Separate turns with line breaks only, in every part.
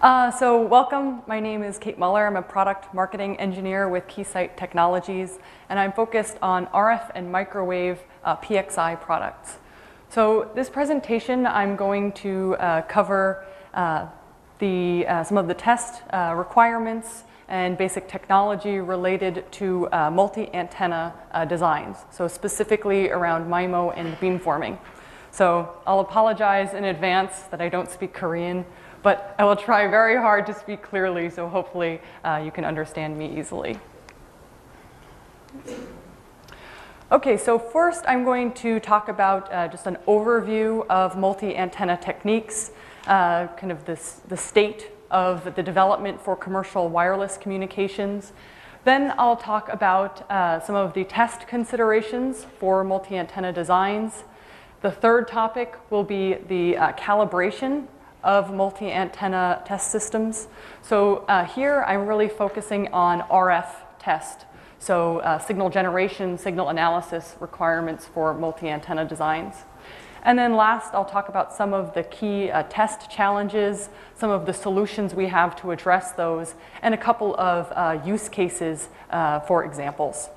So welcome, my name is Kate Muller. I'm a product marketing engineer with Keysight Technologies, and I'm focused on RF and microwave PXI products. So this presentation, I'm going to cover some of the test requirements and basic technology related to multi-antenna designs, so specifically around MIMO and beamforming. So I'll apologize in advance that I don't speak Korean, but I will try very hard to speak clearly, so hopefully you can understand me easily. Okay, so first I'm going to talk about just an overview of multi-antenna techniques, kind of the state of the development for commercial wireless communications. Then I'll talk about some of the test considerations for multi-antenna designs. The third topic will be the calibration of multi-antenna test systems. So here I'm really focusing on RF test, so signal generation, signal analysis requirements for multi-antenna designs. And then last, I'll talk about some of the key test challenges, some of the solutions we have to address those, and a couple of use cases for examples.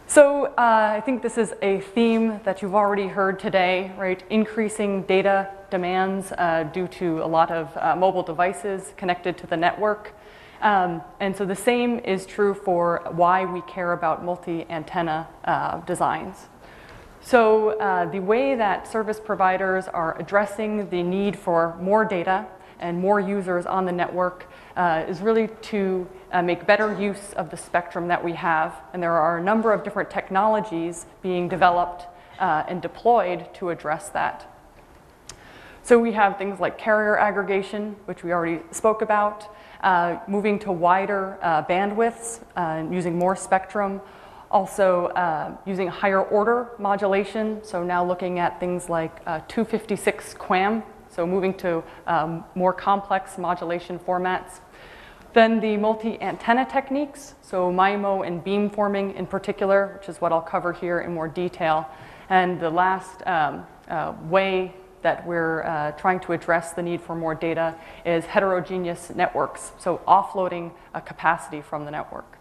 So I think this is a theme that you've already heard today, right? Increasing data demands due to a lot of mobile devices connected to the network. And so the same is true for why we care about multi-antenna designs. So the way that service providers are addressing the need for more data and more users on the network is really to make better use of the spectrum that we have. And there are a number of different technologies being developed and deployed to address that. So we have things like carrier aggregation, which we already spoke about, moving to wider bandwidths, using more spectrum, also using higher order modulation. So now looking at things like 256 QAM, so moving to more complex modulation formats. Then the multi-antenna techniques, so MIMO and beamforming in particular, which is what I'll cover here in more detail. And the last way that we're trying to address the need for more data is heterogeneous networks, so offloading capacity from the network.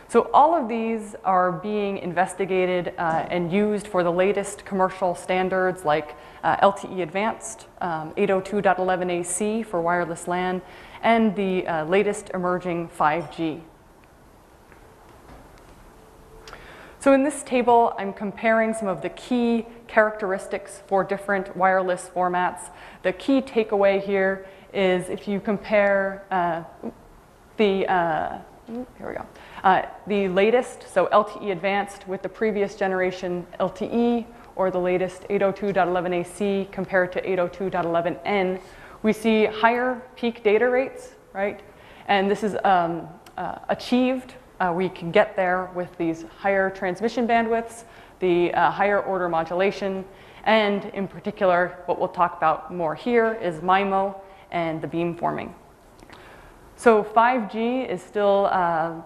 So all of these are being investigated and used for the latest commercial standards like LTE Advanced, 802.11ac for wireless LAN, and the latest emerging 5G. So in this table, I'm comparing some of the key characteristics for different wireless formats. The key takeaway here is if you compare the latest, so LTE Advanced with the previous generation LTE, or the latest 802.11ac compared to 802.11n, we see higher peak data rates, right? And this is achieved. We can get there with these higher transmission bandwidths, the higher order modulation, and in particular, what we'll talk about more here is MIMO and the beamforming. So 5G is still,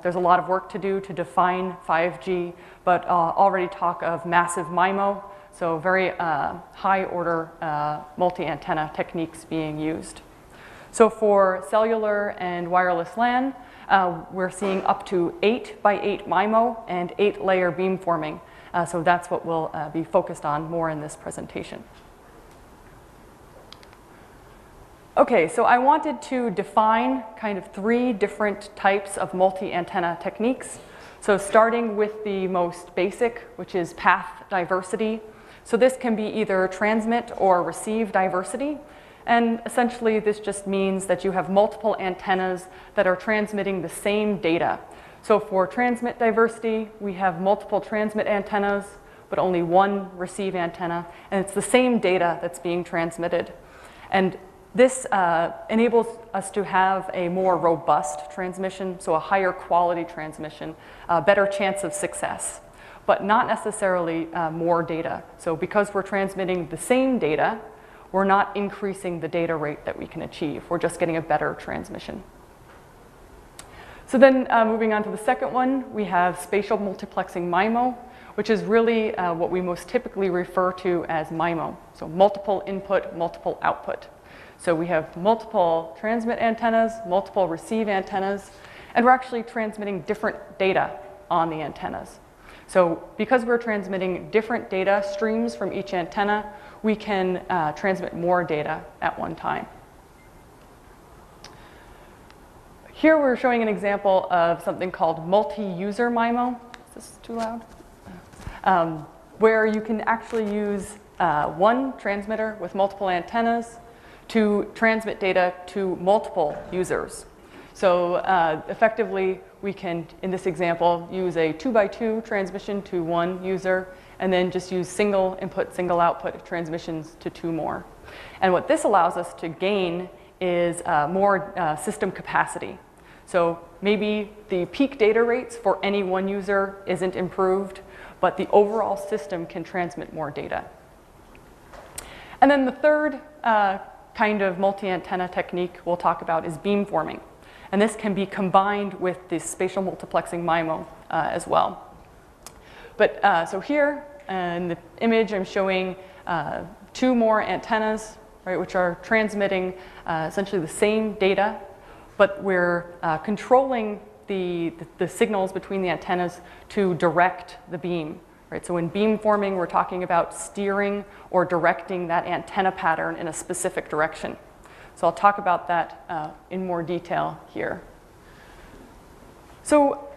there's a lot of work to do to define 5G, but already talk of massive MIMO, so very high order multi-antenna techniques being used. So for cellular and wireless LAN, we're seeing up to 8x8 MIMO and 8-layer beamforming. So that's what we'll be focused on more in this presentation. Okay, so I wanted to define kind of 3 different types of multi-antenna techniques. So starting with the most basic, which is path diversity. So this can be either transmit or receive diversity. And essentially, this just means that you have multiple antennas that are transmitting the same data. So for transmit diversity, we have multiple transmit antennas, but only one receive antenna. And it's the same data that's being transmitted. And this enables us to have a more robust transmission, so a higher quality transmission, a better chance of success, but not necessarily more data. So because we're transmitting the same data, we're not increasing the data rate that we can achieve. We're just getting a better transmission. So then moving on to the second one, we have spatial multiplexing MIMO, which is really what we most typically refer to as MIMO. So multiple input, multiple output. So we have multiple transmit antennas, multiple receive antennas, and we're actually transmitting different data on the antennas. So because we're transmitting different data streams from each antenna, we can transmit more data at one time. Here we're showing an example of something called multi-user MIMO. Is this too loud? Where you can actually use one transmitter with multiple antennas to transmit data to multiple users. So effectively, we can, in this example, use a 2x2 transmission to one user, and then just use single input, single output transmissions to two more. And what this allows us to gain is more system capacity. So maybe the peak data rates for any one user isn't improved, but the overall system can transmit more data. And then the third kind of multi-antenna technique we'll talk about is beamforming. And this can be combined with the spatial multiplexing MIMO as well. But so here in the image, I'm showing two more antennas, right, which are transmitting essentially the same data, but we're controlling the signals between the antennas to direct the beam. Right? So in beamforming, we're talking about steering or directing that antenna pattern in a specific direction. So I'll talk about that in more detail here. So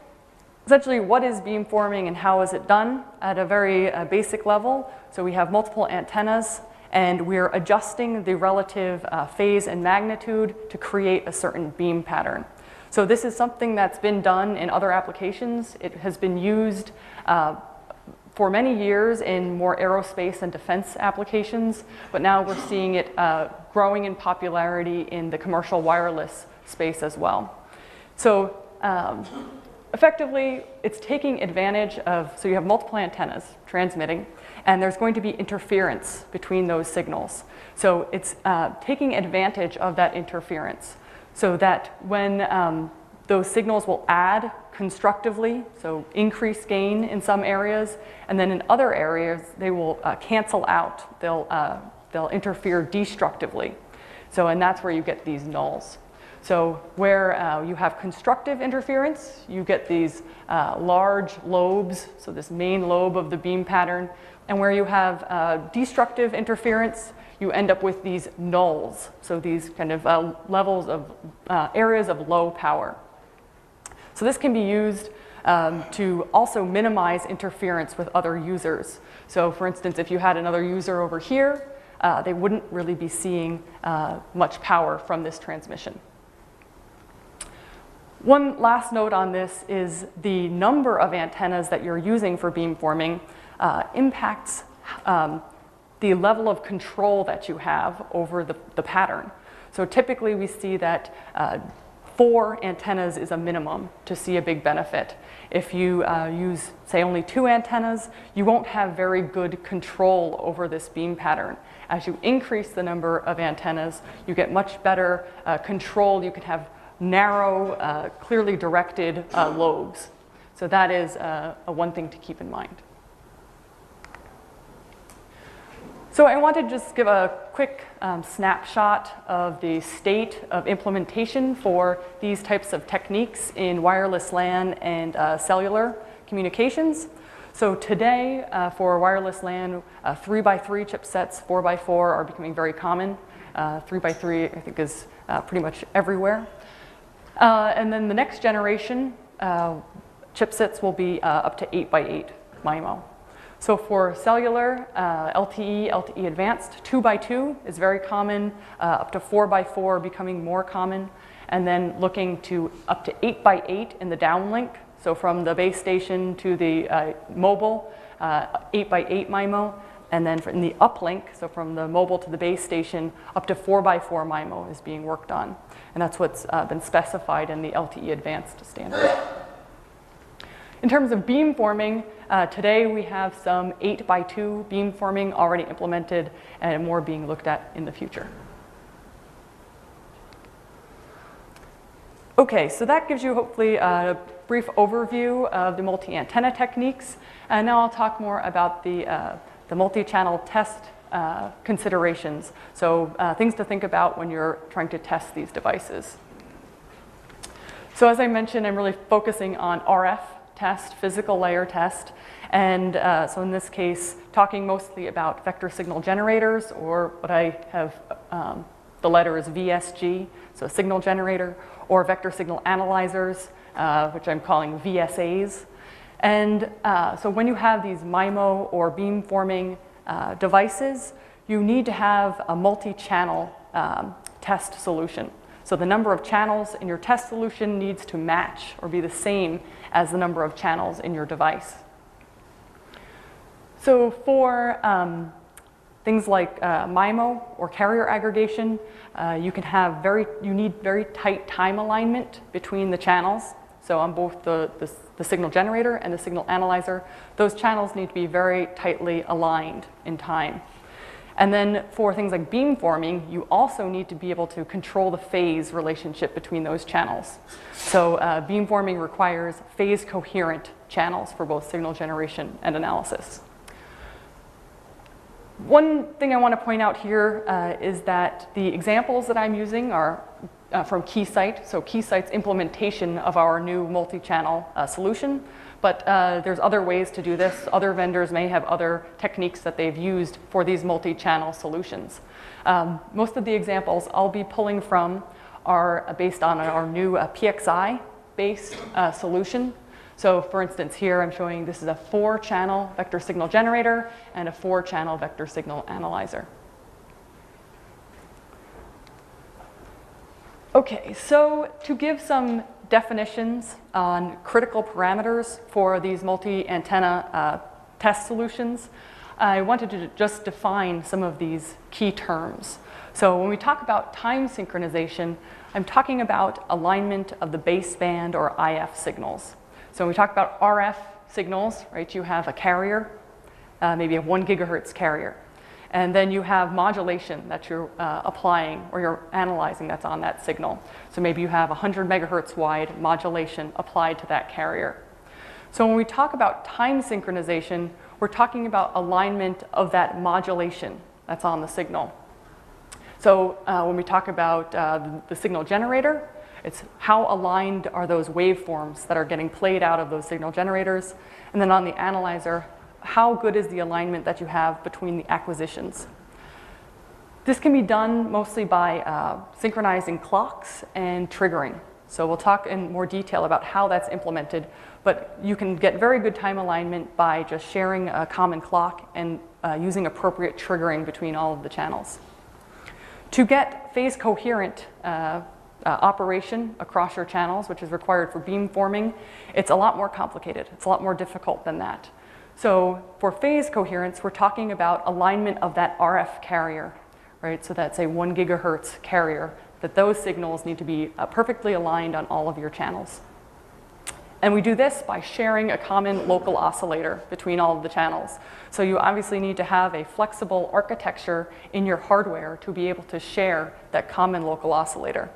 essentially, what is beamforming and how is it done? At a very basic level, so we have multiple antennas, and we're adjusting the relative phase and magnitude to create a certain beam pattern. So this is something that's been done in other applications. It has been used for many years in more aerospace and defense applications, but now we're seeing it growing in popularity in the commercial wireless space as well. So effectively, it's taking advantage of, so you have multiple antennas transmitting, and there's going to be interference between those signals. So it's taking advantage of that interference so that when those signals will add constructively, so increase gain in some areas, and then in other areas they will cancel out. They'll interfere destructively. So, and that's where you get these nulls. So where you have constructive interference, you get these large lobes, so this main lobe of the beam pattern, and where you have destructive interference, you end up with these nulls, so these kind of levels of areas of low power. So this can be used to also minimize interference with other users. So for instance, if you had another user over here, they wouldn't really be seeing much power from this transmission. One last note on this is the number of antennas that you're using for beamforming impacts the level of control that you have over the pattern. So typically we see that 4 antennas is a minimum to see a big benefit. If you use, say, only 2 antennas, you won't have very good control over this beam pattern. As you increase the number of antennas, you get much better control. You can have narrow, clearly directed lobes. So that is one thing to keep in mind. So I want to just give a quick snapshot of the state of implementation for these types of techniques in wireless LAN and cellular communications. So today, for wireless LAN, 3x3 chipsets, 4x4 are becoming very common. 3x3, I think, is pretty much everywhere. And then the next generation chipsets will be up to 8x8 MIMO. So for cellular, LTE, LTE Advanced, 2x2 is very common, up to 4x4 becoming more common, and then looking to up to 8x8 in the downlink. So from the base station to the mobile, 8x8 MIMO, and then in the uplink, so from the mobile to the base station, up to 4x4 MIMO is being worked on. And that's what's been specified in the LTE Advanced standard. In terms of beamforming, today we have some 8x2 beamforming already implemented and more being looked at in the future. Okay, so that gives you hopefully a brief overview of the multi-antenna techniques. And now I'll talk more about the multi-channel test considerations. So things to think about when you're trying to test these devices. So as I mentioned, I'm really focusing on RF test, physical layer test. And so in this case, talking mostly about vector signal generators, or what I have, the letter is VSG, so signal generator, or vector signal analyzers, which I'm calling VSAs. And so when you have these MIMO or beamforming devices, you need to have a multi-channel test solution. So the number of channels in your test solution needs to match or be the same as the number of channels in your device. So for things like MIMO or carrier aggregation, you need very tight time alignment between the channels. So on both the signal generator and the signal analyzer, those channels need to be very tightly aligned in time. And then for things like beamforming, you also need to be able to control the phase relationship between those channels. So beamforming requires phase coherent channels for both signal generation and analysis. One thing I want to point out here is that the examples that I'm using are from Keysight. So Keysight's implementation of our new multi-channel solution. But there's other ways to do this. Other vendors may have other techniques that they've used for these multi-channel solutions. Most of the examples I'll be pulling from are based on our new PXI-based solution. So for instance, here I'm showing this is a 4-channel vector signal generator and a 4-channel vector signal analyzer. Okay, so to give some definitions on critical parameters for these multi-antenna test solutions, I wanted to just define some of these key terms. So when we talk about time synchronization, I'm talking about alignment of the baseband or IF signals. So when we talk about RF signals, right, you have a carrier, maybe a 1 gigahertz carrier. And then you have modulation that you're applying or you're analyzing that's on that signal. So maybe you have 100 megahertz wide modulation applied to that carrier. So when we talk about time synchronization, we're talking about alignment of that modulation that's on the signal. So when we talk about the signal generator, it's how aligned are those waveforms that are getting played out of those signal generators. And then on the analyzer, how good is the alignment that you have between the acquisitions? This can be done mostly by synchronizing clocks and triggering. So we'll talk in more detail about how that's implemented, but you can get very good time alignment by just sharing a common clock and using appropriate triggering between all of the channels. To get phase coherent operation across your channels, which is required for beamforming, it's a lot more complicated. It's a lot more difficult than that. So for phase coherence, we're talking about alignment of that RF carrier, right? So that's a 1 gigahertz carrier, that those signals need to be perfectly aligned on all of your channels. And we do this by sharing a common local oscillator between all of the channels. So you obviously need to have a flexible architecture in your hardware to be able to share that common local oscillator.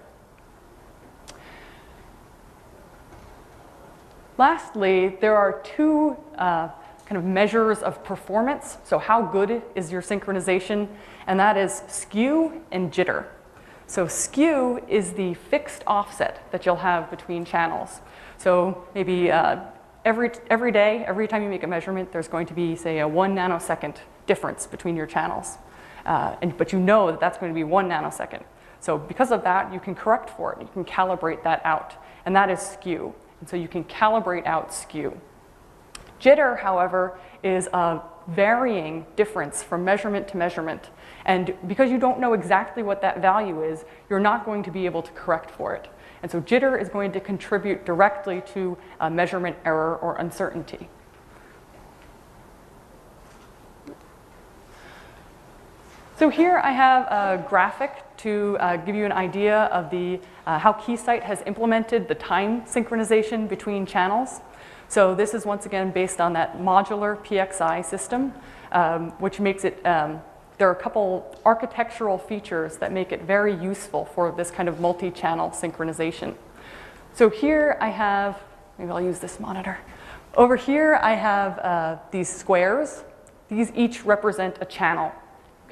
Lastly, there are two kind of measures of performance. So how good is your synchronization? And that is skew and jitter. So skew is the fixed offset that you'll have between channels. So maybe every day, every time you make a measurement, there's going to be, say, a 1 nanosecond difference between your channels. But you know that that's going to be 1 nanosecond. So because of that, you can correct for it. You can calibrate that out. And that is skew. And so you can calibrate out skew. Jitter, however, is a varying difference from measurement to measurement. And because you don't know exactly what that value is, you're not going to be able to correct for it. And so jitter is going to contribute directly to a measurement error or uncertainty. So here I have a graphic to give you an idea of how Keysight has implemented the time synchronization between channels. So this is once again based on that modular PXI system, which makes it, there are a couple architectural features that make it very useful for this kind of multi-channel synchronization. So here I have, maybe I'll use this monitor. Over here I have these squares. These each represent a channel.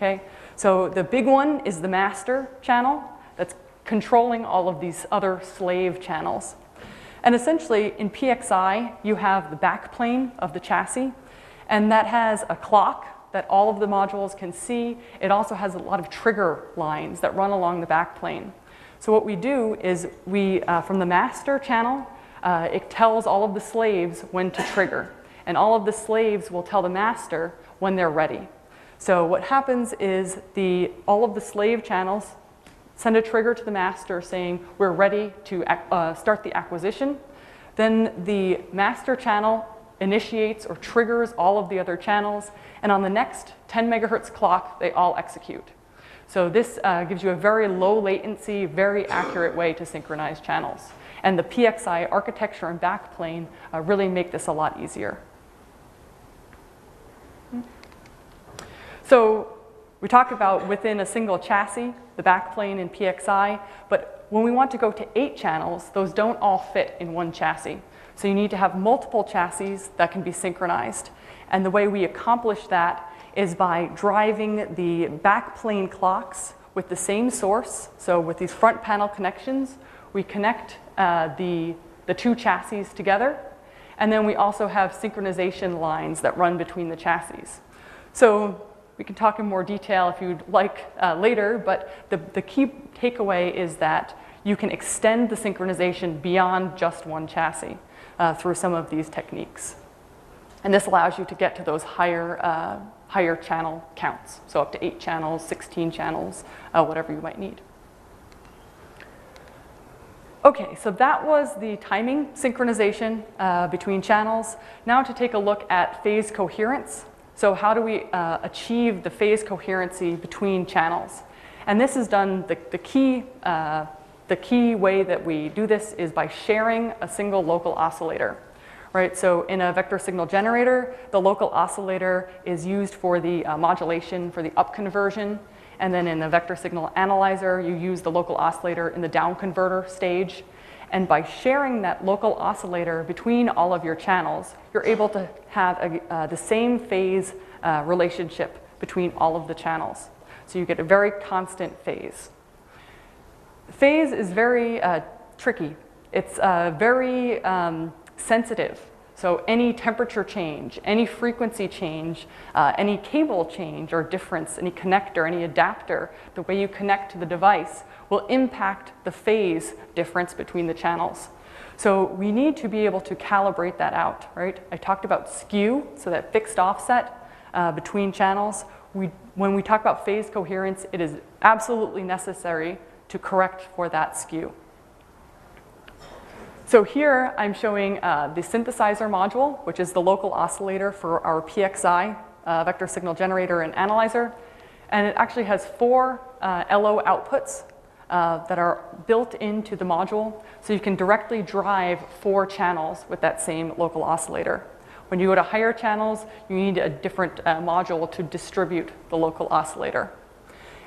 okay? So the big one is the master channel that's controlling all of these other slave channels. And essentially, in PXI, you have the backplane of the chassis, and that has a clock that all of the modules can see. It also has a lot of trigger lines that run along the backplane. So what we do is from the master channel, it tells all of the slaves when to trigger. And all of the slaves will tell the master when they're ready. So what happens is all of the slave channels send a trigger to the master saying, we're ready to start the acquisition. Then the master channel initiates or triggers all of the other channels. And on the next 10 megahertz clock, they all execute. So this gives you a very low latency, very accurate way to synchronize channels. And the PXI architecture and backplane really make this a lot easier. So we talked about within a single chassis, the backplane in PXI, but when we want to go to 8 channels, those don't all fit in one chassis. So you need to have multiple chassis that can be synchronized. And the way we accomplish that is by driving the backplane clocks with the same source. So with these front panel connections, we connect the 2 chassis together. And then we also have synchronization lines that run between the chassis. So we can talk in more detail if you'd like later, but the key takeaway is that you can extend the synchronization beyond just one chassis through some of these techniques. And this allows you to get to those higher channel counts, so up to 8 channels, 16 channels, whatever you might need. Okay, so that was the timing synchronization between channels. Now to take a look at phase coherence. So how do we achieve the phase coherency between channels? And this is done, the key way that we do this is by sharing a single local oscillator. Right, so in a vector signal generator, the local oscillator is used for the modulation, for the up conversion. And then in a vector signal analyzer, you use the local oscillator in the down converter stage. And by sharing that local oscillator between all of your channels, you're able to have the same phase relationship between all of the channels. So you get a very constant phase. Phase is very tricky. It's very sensitive. So any temperature change, any frequency change, any cable change or difference, any connector, any adapter, the way you connect to the device will impact the phase difference between the channels. So we need to be able to calibrate that out, right? I talked about skew, so that fixed offset between channels. When we talk about phase coherence, it is absolutely necessary to correct for that skew. So here I'm showing the synthesizer module, which is the local oscillator for our PXI, vector signal generator and analyzer. And it actually has 4 LO outputs that are built into the module. So you can directly drive 4 channels with that same local oscillator. When you go to higher channels, you need a different module to distribute the local oscillator.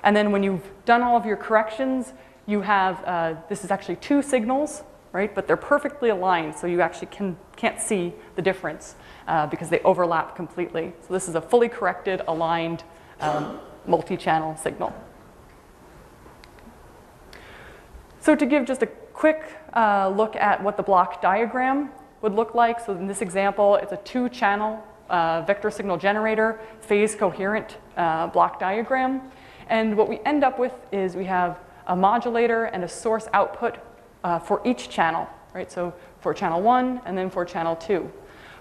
And then when you've done all of your corrections, you have, this is actually 2 signals, right? But they're perfectly aligned, so you actually can't see the difference because they overlap completely. So this is a fully corrected, aligned multi-channel signal. So to give just a quick look at what the block diagram would look like. So in this example, it's a 2-channel vector signal generator, phase coherent block diagram. And what we end up with is we have a modulator and a source output for each channel, right? So for channel 1 and then for channel 2.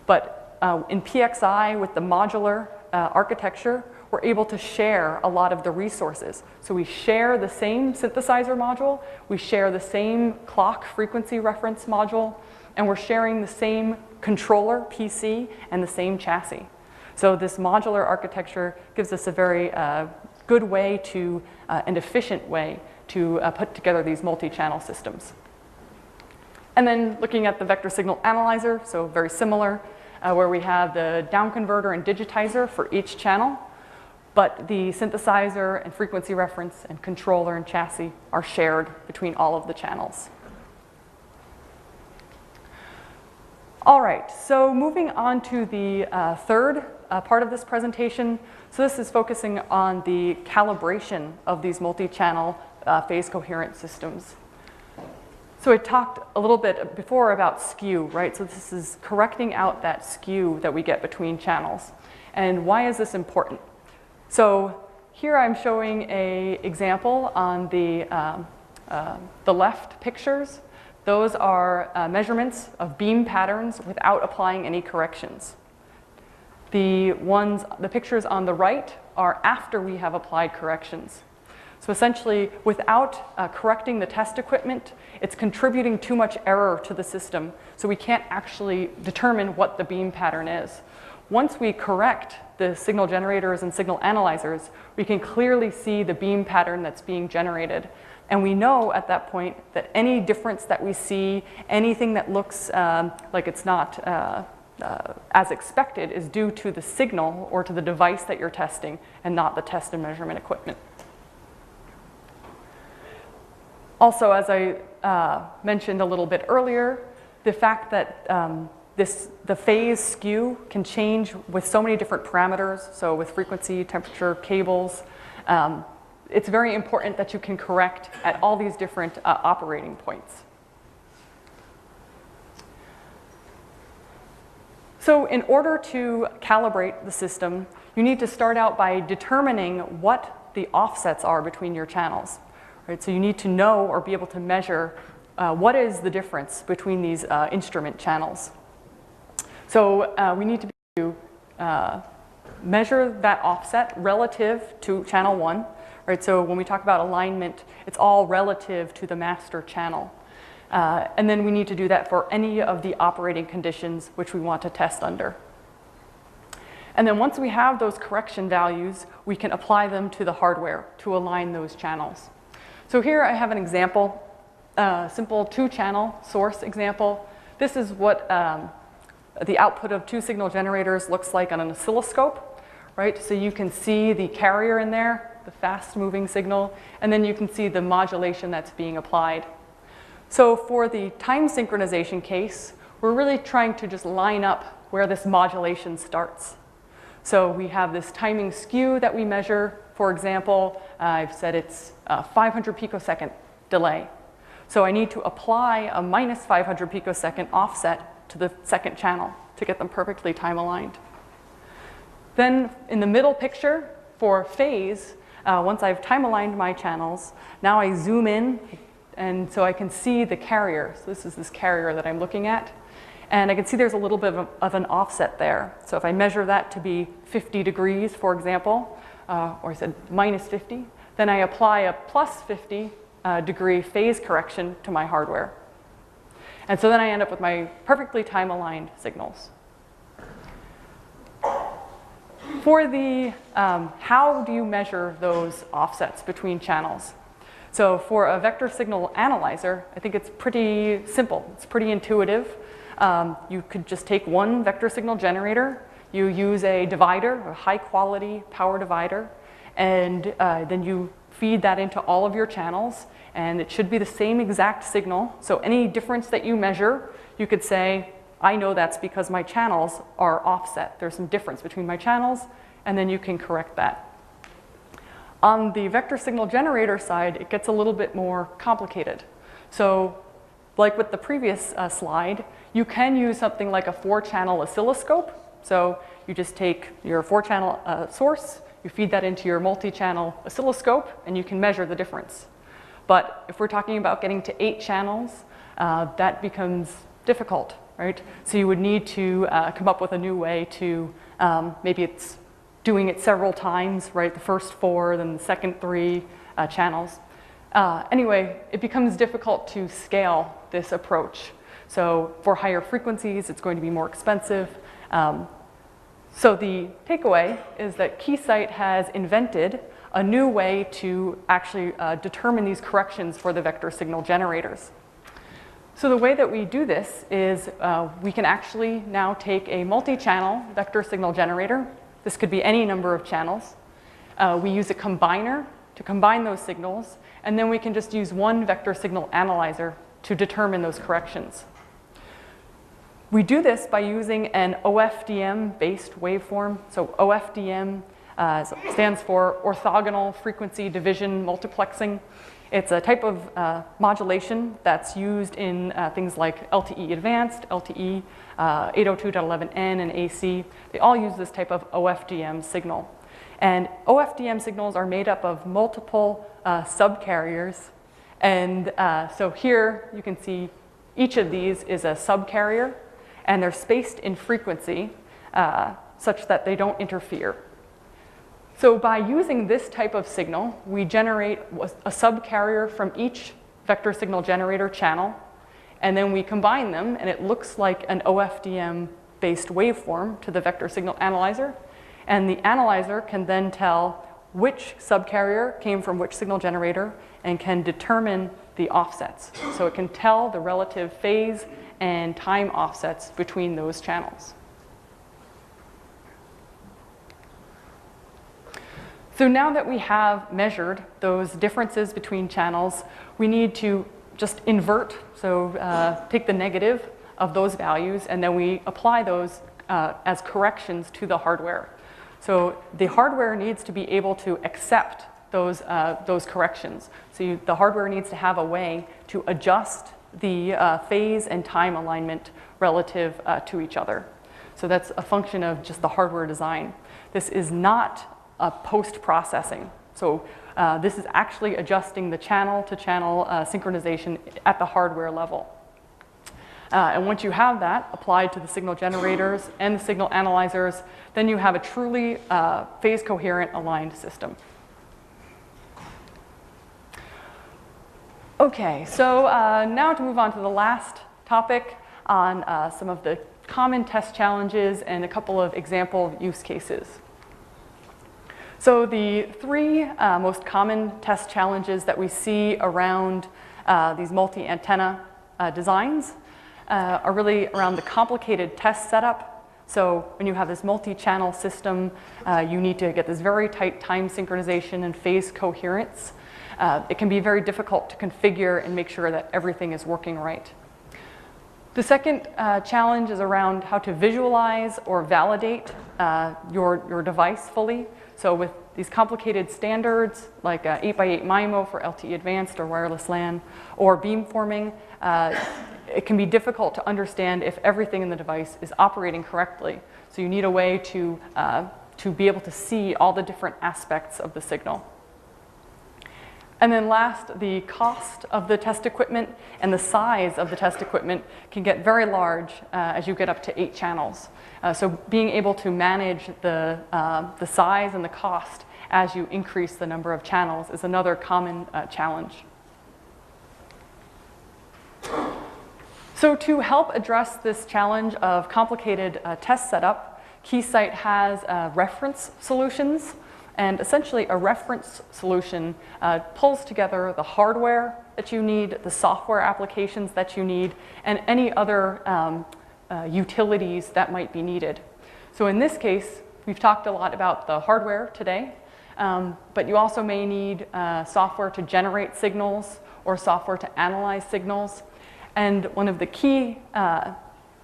But in PXI with the modular architecture, we're able to share a lot of the resources. So we share the same synthesizer module, we share the same clock frequency reference module, and we're sharing the same controller PC and the same chassis. So this modular architecture gives us a very good way to, and efficient way to put together these multi-channel systems. And then looking at the vector signal analyzer, so very similar, where we have the down converter and digitizer for each channel, but the synthesizer and frequency reference and controller and chassis are shared between all of the channels. All right, so moving on to the third part of this presentation. So this is focusing on the calibration of these multi-channel phase coherent systems. So I talked a little bit before about skew, right? So this is correcting out that skew that we get between channels. And why is this important? So here I'm showing an example on the left pictures. Those are measurements of beam patterns without applying any corrections. The pictures on the right are after we have applied corrections. So essentially, without correcting the test equipment, it's contributing too much error to the system, so we can't actually determine what the beam pattern is. Once we correct the signal generators and signal analyzers, we can clearly see the beam pattern that's being generated. And we know at that point that any difference that we see, anything that looks like it's not as expected, is due to the signal or to the device that you're testing and not the test and measurement equipment. Also, as I mentioned a little bit earlier, the fact that the phase skew can change with so many different parameters, so with frequency, temperature, cables, it's very important that you can correct at all these different operating points. So in order to calibrate the system, you need to start out by determining what the offsets are between your channels. Right, so you need to know or be able to measure what is the difference between these instrument channels. So we need to be able to measure that offset relative to channel 1. Right, so when we talk about alignment, it's all relative to the master channel. And then we need to do that for any of the operating conditions which we want to test under. And then once we have those correction values, we can apply them to the hardware to align those channels. So here I have an example, simple 2-channel source example. This is what the output of 2 signal generators looks like on an oscilloscope, right? So you can see the carrier in there, the fast-moving signal, and then you can see the modulation that's being applied. So for the time synchronization case, we're really trying to just line up where this modulation starts. So we have this timing skew that we measure. For example, I've said it's 500 picosecond delay. So I need to apply a minus 500 picosecond offset to the second channel to get them perfectly time aligned. Then in the middle picture for phase, once I've time aligned my channels, now I zoom in and so I can see the carrier. So this is this carrier that I'm looking at. And I can see there's a little bit of an offset there. So if I measure that to be 50 degrees, for example, or I said minus 50, then I apply a plus 50 degree phase correction to my hardware. And so then I end up with my perfectly time-aligned signals. For the how do you measure those offsets between channels? So for a vector signal analyzer, I think it's pretty simple. It's pretty intuitive. You could just take one vector signal generator, you use a divider, a high-quality power divider, and then you feed that into all of your channels, and it should be the same exact signal. So any difference that you measure, you could say, I know that's because my channels are offset. There's some difference between my channels, and then you can correct that. On the vector signal generator side, it gets a little bit more complicated. So like with the previous slide, you can use something like a 4-channel oscilloscope. So you just take your 4-channel source, you feed that into your multi-channel oscilloscope, and you can measure the difference. But if we're talking about getting to 8 channels, that becomes difficult, right? So you would need to come up with a new way to, maybe it's doing it several times, right? The first 4, then the second 3 channels. Anyway, it becomes difficult to scale this approach. So for higher frequencies, it's going to be more expensive. So the takeaway is that Keysight has invented a new way to actually determine these corrections for the vector signal generators. So the way that we do this is we can actually now take a multi-channel vector signal generator. This could be any number of channels. We use a combiner to combine those signals, and then we can just use one vector signal analyzer to determine those corrections. We do this by using an OFDM-based waveform. So OFDM stands for orthogonal frequency division multiplexing. It's a type of modulation that's used in things like LTE Advanced, LTE 802.11n, and AC. They all use this type of OFDM signal. And OFDM signals are made up of multiple subcarriers. And so here you can see each of these is a subcarrier, and they're spaced in frequency such that they don't interfere. So by using this type of signal, we generate a subcarrier from each vector signal generator channel, and then we combine them, and it looks like an OFDM-based waveform to the vector signal analyzer. And the analyzer can then tell which subcarrier came from which signal generator and can determine the offsets. So it can tell the relative phase and time offsets between those channels. So now that we have measured those differences between channels, we need to just invert, so take the negative of those values, and then we apply those as corrections to the hardware. So the hardware needs to be able to accept those corrections. So the hardware needs to have a way to adjust the phase and time alignment relative to each other. So that's a function of just the hardware design. This is not post-processing. So this is actually adjusting the channel-to-channel synchronization at the hardware level. And once you have that applied to the signal generators and the signal analyzers, then you have a truly phase-coherent aligned system. Okay, so now to move on to the last topic on some of the common test challenges and a couple of example use cases. So the three most common test challenges that we see around these multi-antenna designs are really around the complicated test setup. So when you have this multi-channel system, you need to get this very tight time synchronization and phase coherence. It can be very difficult to configure and make sure that everything is working right. The second challenge is around how to visualize or validate your device fully. So with these complicated standards like 8x8 MIMO for LTE Advanced or wireless LAN or beamforming, it can be difficult to understand if everything in the device is operating correctly. So you need a way to be able to see all the different aspects of the signal. And then last, the cost of the test equipment and the size of the test equipment can get very large as you get up to 8 channels. So being able to manage the size and the cost as you increase the number of channels is another common challenge. So to help address this challenge of complicated test setup, Keysight has reference solutions. And essentially, a reference solution pulls together the hardware that you need, the software applications that you need, and any other utilities that might be needed. So in this case, we've talked a lot about the hardware today, but you also may need software to generate signals or software to analyze signals. And one of the key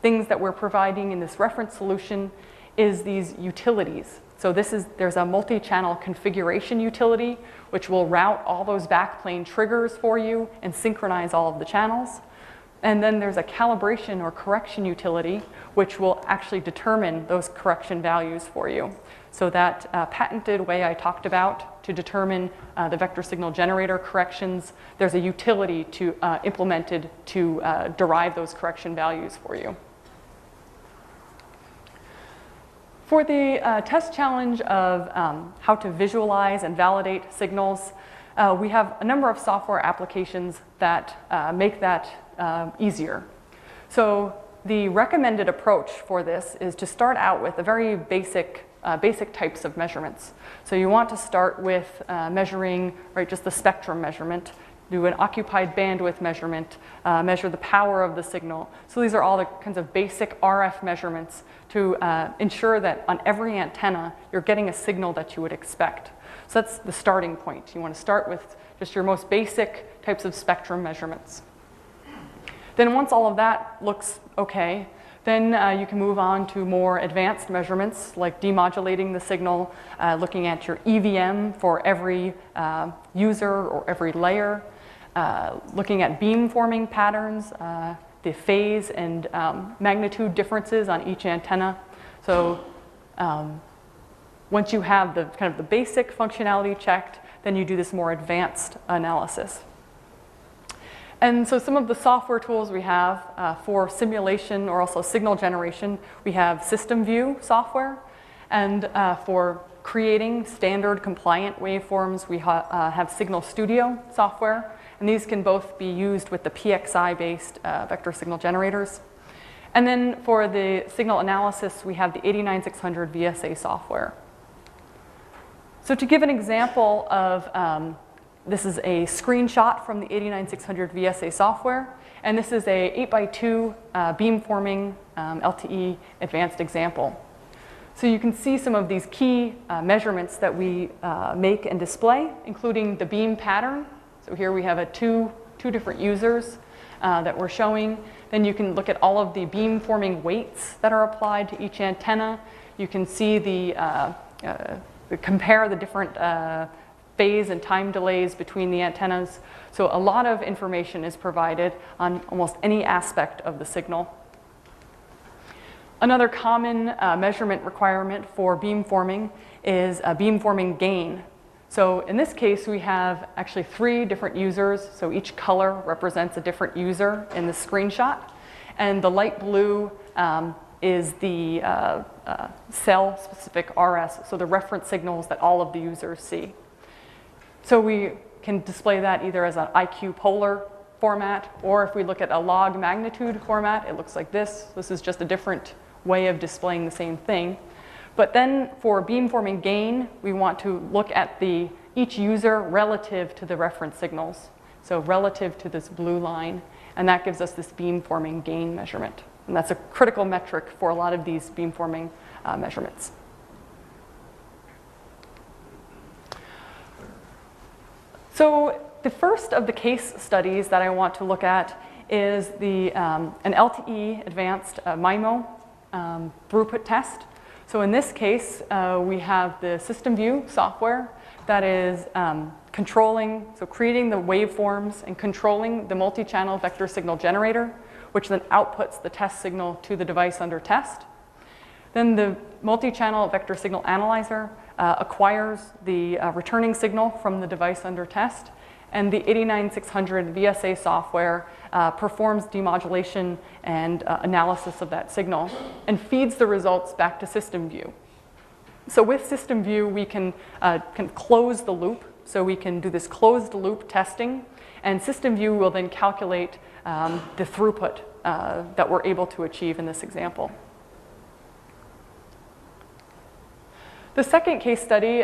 things that we're providing in this reference solution is these utilities. So there's a multi-channel configuration utility, which will route all those backplane triggers for you and synchronize all of the channels. And then there's a calibration or correction utility, which will actually determine those correction values for you. So that patented way I talked about to determine the vector signal generator corrections, there's a utility implemented to derive those correction values for you. For the test challenge of how to visualize and validate signals, we have a number of software applications that make that easier. So the recommended approach for this is to start out with a very basic types of measurements. So you want to start with measuring just the spectrum measurement, do an occupied bandwidth measurement, measure the power of the signal. So these are all the kinds of basic RF measurements to ensure that on every antenna, you're getting a signal that you would expect. So that's the starting point. You want to start with just your most basic types of spectrum measurements. Then once all of that looks okay, Then you can move on to more advanced measurements like demodulating the signal, looking at your EVM for every user or every layer, looking at beamforming patterns, the phase and magnitude differences on each antenna. So once you have the kind of the basic functionality checked, then you do this more advanced analysis. And so some of the software tools we have for simulation or also signal generation, we have System View software. And for creating standard compliant waveforms, we have Signal Studio software. And these can both be used with the PXI-based vector signal generators. And then for the signal analysis, we have the 89600 VSA software. So to give an example of, this is a screenshot from the 89600 VSA software. And this is a 8x2 beamforming LTE advanced example. So you can see some of these key measurements that we make and display, including the beam pattern. So here we have two different users that we're showing. Then you can look at all of the beamforming weights that are applied to each antenna. You can see compare the different phase and time delays between the antennas. So a lot of information is provided on almost any aspect of the signal. Another common measurement requirement for beamforming is beamforming gain. So in this case, we have actually 3 different users. So each color represents a different user in the screenshot. And the light blue is the cell-specific RS, so the reference signals that all of the users see. So we can display that either as an IQ polar format, or if we look at a log magnitude format, it looks like this. This is just a different way of displaying the same thing. But then for beamforming gain, we want to look at each user relative to the reference signals. So relative to this blue line, and that gives us this beamforming gain measurement. And that's a critical metric for a lot of these beamforming measurements. So the first of the case studies that I want to look at is an LTE advanced MIMO throughput test. So in this case, we have the System View software that is creating the waveforms and controlling the multi-channel vector signal generator, which then outputs the test signal to the device under test. Then the multi-channel vector signal analyzer acquires the returning signal from the device under test, and the 89600 VSA software performs demodulation and analysis of that signal and feeds the results back to System View. So with System View, we can close the loop. So we can do this closed loop testing, and System View will then calculate the throughput that we're able to achieve in this example. The second case study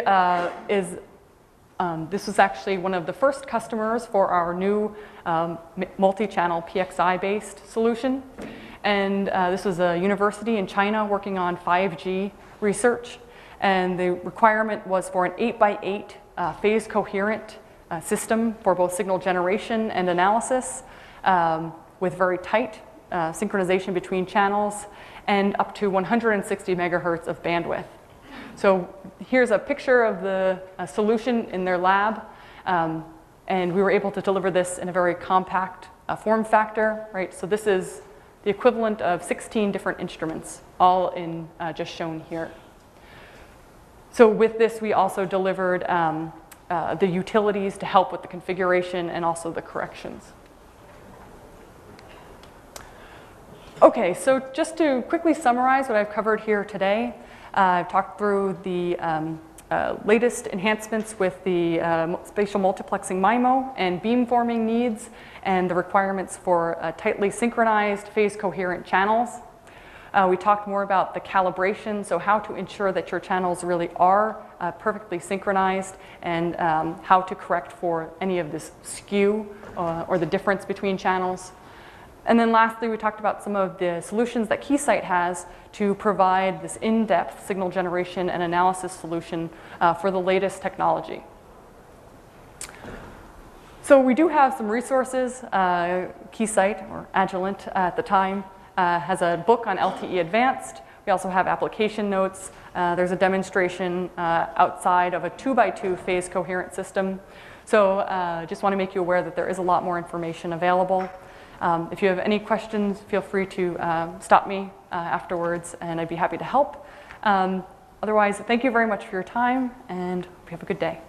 this was actually one of the first customers for our new multi-channel PXI-based solution. And this was a university in China working on 5G research. And the requirement was for an 8x8 phase coherent system for both signal generation and analysis with very tight synchronization between channels and up to 160 megahertz of bandwidth. So here's a picture of the solution in their lab, and we were able to deliver this in a very compact form factor, right? So this is the equivalent of 16 different instruments, all in just shown here. So with this, we also delivered the utilities to help with the configuration and also the corrections. Okay, so just to quickly summarize what I've covered here today, I've talked through the latest enhancements with the spatial multiplexing MIMO and beamforming needs and the requirements for tightly synchronized phase coherent channels. We talked more about the calibration, so how to ensure that your channels really are perfectly synchronized and how to correct for any of this skew or the difference between channels. And then lastly, we talked about some of the solutions that Keysight has to provide this in-depth signal generation and analysis solution for the latest technology. So we do have some resources, Keysight or Agilent at the time, has a book on LTE Advanced. We also have application notes. There's a demonstration outside of a 2x2 phase coherent system. So just want to make you aware that there is a lot more information available. If you have any questions, feel free to stop me afterwards, and I'd be happy to help. Otherwise, thank you very much for your time, and hope you have a good day.